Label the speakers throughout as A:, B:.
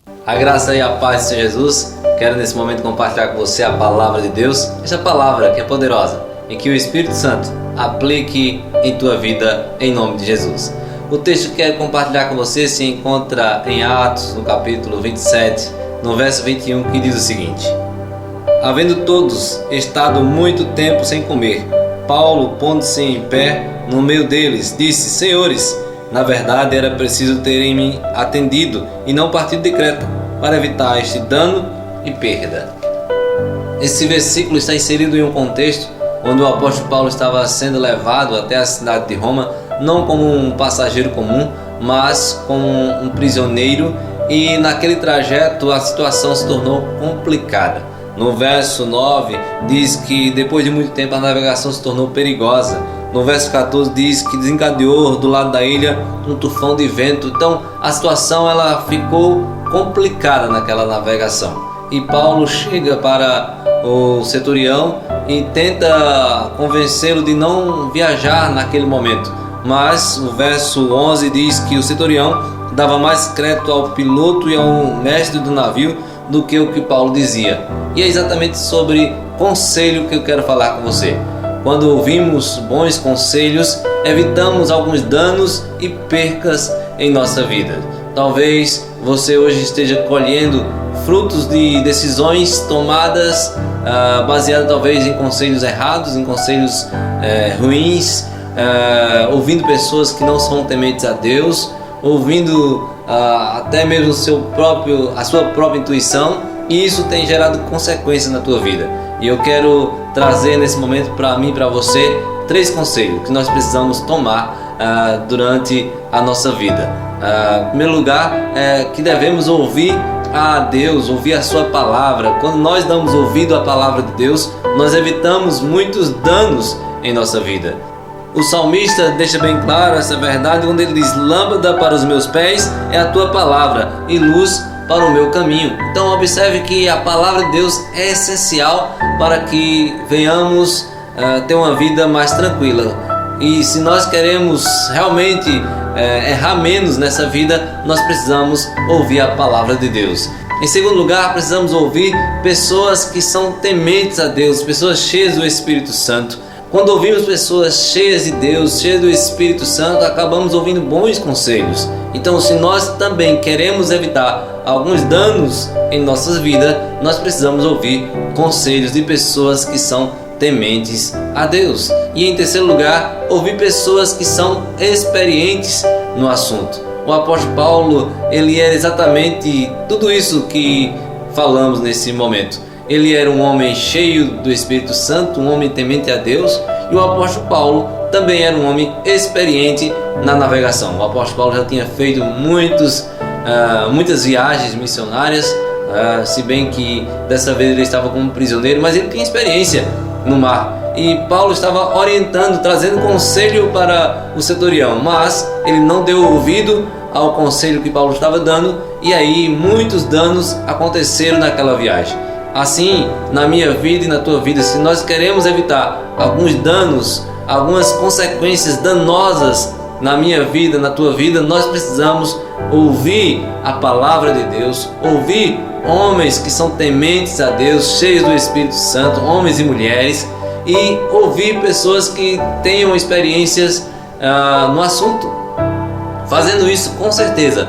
A: A graça e a paz do Senhor Jesus. Quero nesse momento compartilhar com você a palavra de Deus, essa palavra que é poderosa e que o Espírito Santo aplique em tua vida em nome de Jesus. O texto que quero compartilhar com você se encontra em Atos, no capítulo 27, no verso 21, que diz o seguinte: havendo todos estado muito tempo sem comer, Paulo, pondo-se em pé no meio deles, disse: Senhores, na verdade era preciso terem me atendido e não partido de Creta, para evitar este dano e perda. Esse versículo está inserido em um contexto onde o apóstolo Paulo estava sendo levado até a cidade de Roma, não como um passageiro comum, mas como um prisioneiro, e naquele trajeto a situação se tornou complicada. No verso 9 diz que depois de muito tempo a navegação se tornou perigosa. No verso 14 diz que desencadeou do lado da ilha um tufão de vento. Então a situação ela ficou complicada naquela navegação. E Paulo chega para o centurião e tenta convencê-lo de não viajar naquele momento. Mas o verso 11 diz que o centurião dava mais crédito ao piloto e ao mestre do navio do que o que Paulo dizia. E é exatamente sobre conselho que eu quero falar com você. Quando ouvimos bons conselhos, evitamos alguns danos e percas em nossa vida. Talvez você hoje esteja colhendo frutos de decisões tomadas baseadas talvez em conselhos errados, em conselhos ruins, ouvindo pessoas que não são tementes a Deus, ouvindo até mesmo a sua própria intuição, e isso tem gerado consequências na tua vida. E eu quero trazer nesse momento para mim e para você 3 conselhos que nós precisamos tomar durante a nossa vida. Em primeiro lugar, que devemos ouvir a Deus, ouvir a sua palavra. Quando nós damos ouvido à palavra de Deus, nós evitamos muitos danos em nossa vida. O salmista deixa bem claro essa verdade quando ele diz: lâmpada para os meus pés é a tua palavra e luz para o meu caminho. Então observe que a palavra de Deus é essencial para que venhamos ter uma vida mais tranquila. E se nós queremos realmente errar menos nessa vida, nós precisamos ouvir a palavra de Deus. Em segundo lugar, precisamos ouvir pessoas que são tementes a Deus, pessoas cheias do Espírito Santo. Quando ouvimos pessoas cheias de Deus, cheias do Espírito Santo, acabamos ouvindo bons conselhos. Então, se nós também queremos evitar alguns danos em nossas vidas, nós precisamos ouvir conselhos de pessoas que são tementes a Deus. E em terceiro lugar, ouvir pessoas que são experientes no assunto. O apóstolo Paulo, ele era exatamente tudo isso que falamos nesse momento. Ele era um homem cheio do Espírito Santo, um homem temente a Deus, e o apóstolo Paulo também era um homem experiente na navegação. O apóstolo Paulo já tinha feito muitas viagens missionárias, se bem que dessa vez ele estava como prisioneiro, mas ele tinha experiência no mar. E Paulo estava orientando, trazendo conselho para o centurião, mas ele não deu ouvido ao conselho que Paulo estava dando, e aí muitos danos aconteceram naquela viagem. Assim, na minha vida e na tua vida, se nós queremos evitar alguns danos, algumas consequências danosas na minha vida, na tua vida, nós precisamos ouvir a palavra de Deus, ouvir homens que são tementes a Deus, cheios do Espírito Santo, homens e mulheres, e ouvir pessoas que tenham experiências no assunto. Fazendo isso, com certeza,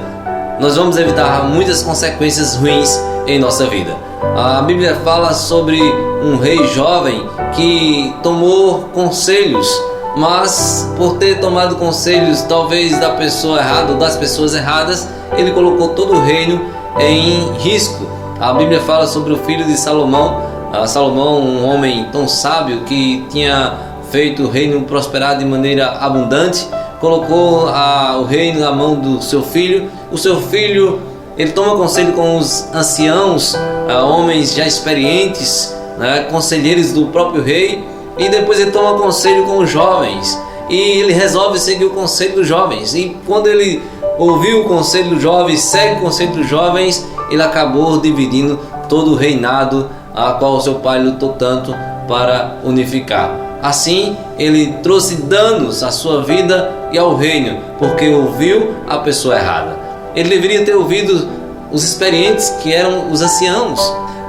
A: nós vamos evitar muitas consequências ruins em nossa vida. A Bíblia fala sobre um rei jovem que tomou conselhos, mas por ter tomado conselhos talvez da pessoa errada ou das pessoas erradas, ele colocou todo o reino em risco. A Bíblia fala sobre o filho de Salomão. Salomão, um homem tão sábio que tinha feito o reino prosperar de maneira abundante, colocou o reino na mão do seu filho. O seu filho, ele toma conselho com os anciãos, homens já experientes, conselheiros do próprio rei, e depois ele toma conselho com os jovens, e ele resolve seguir o conselho dos jovens. E quando ele ouviu o conselho dos jovens, segue o conselho dos jovens, ele acabou dividindo todo o reinado a qual o seu pai lutou tanto para unificar. Assim, ele trouxe danos à sua vida e ao reino, porque ouviu a pessoa errada. Ele deveria ter ouvido os experientes, que eram os anciãos.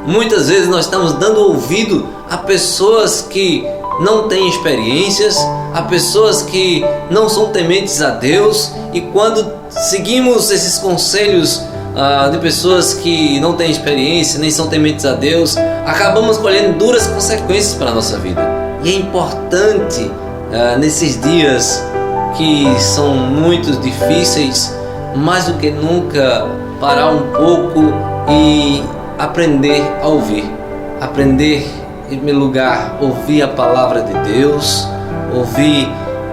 A: Muitas vezes nós estamos dando ouvido a pessoas que não têm experiências, a pessoas que não são tementes a Deus, e quando seguimos esses conselhos de pessoas que não têm experiência, nem são tementes a Deus, acabamos colhendo duras consequências para a nossa vida. E é importante nesses dias que são muito difíceis, mais do que nunca, parar um pouco e aprender a ouvir. Aprender, em primeiro lugar, ouvir a palavra de Deus, ouvir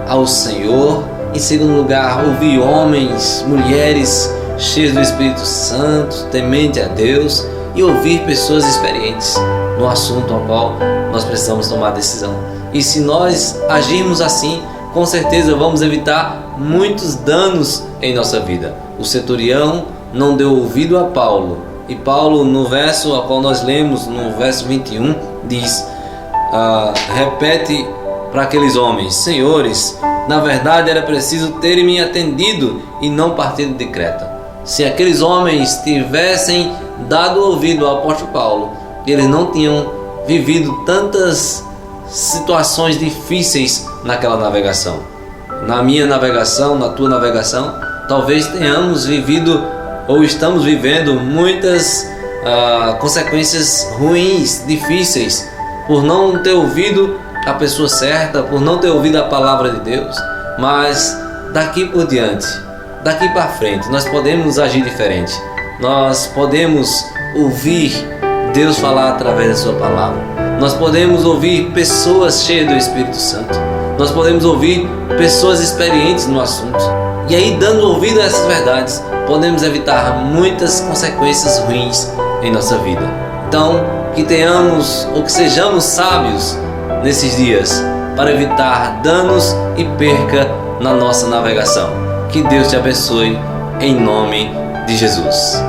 A: ao Senhor. Em segundo lugar, ouvir homens, mulheres cheios do Espírito Santo, temente a Deus, e ouvir pessoas experientes no assunto ao qual nós precisamos tomar decisão. E se nós agirmos assim, com certeza vamos evitar muitos danos em nossa vida. O centurião não deu ouvido a Paulo, e Paulo, no verso ao qual nós lemos, no verso 21, diz, repete para aqueles homens: Senhores, na verdade era preciso terem me atendido e não partido de Creta. Se aqueles homens tivessem dado ouvido ao apóstolo Paulo, eles não tinham vivido tantas situações difíceis naquela navegação. Na minha navegação, na tua navegação, talvez tenhamos vivido ou estamos vivendo muitas consequências ruins, difíceis, por não ter ouvido a pessoa certa, por não ter ouvido a palavra de Deus. Mas daqui por diante, daqui para frente, nós podemos agir diferente. Nós podemos ouvir Deus falar através da sua palavra. Nós podemos ouvir pessoas cheias do Espírito Santo. Nós podemos ouvir pessoas experientes no assunto. E aí, dando ouvido a essas verdades, podemos evitar muitas consequências ruins em nossa vida. Então, que tenhamos ou que sejamos sábios nesses dias para evitar danos e perca na nossa navegação. Que Deus te abençoe em nome de Jesus.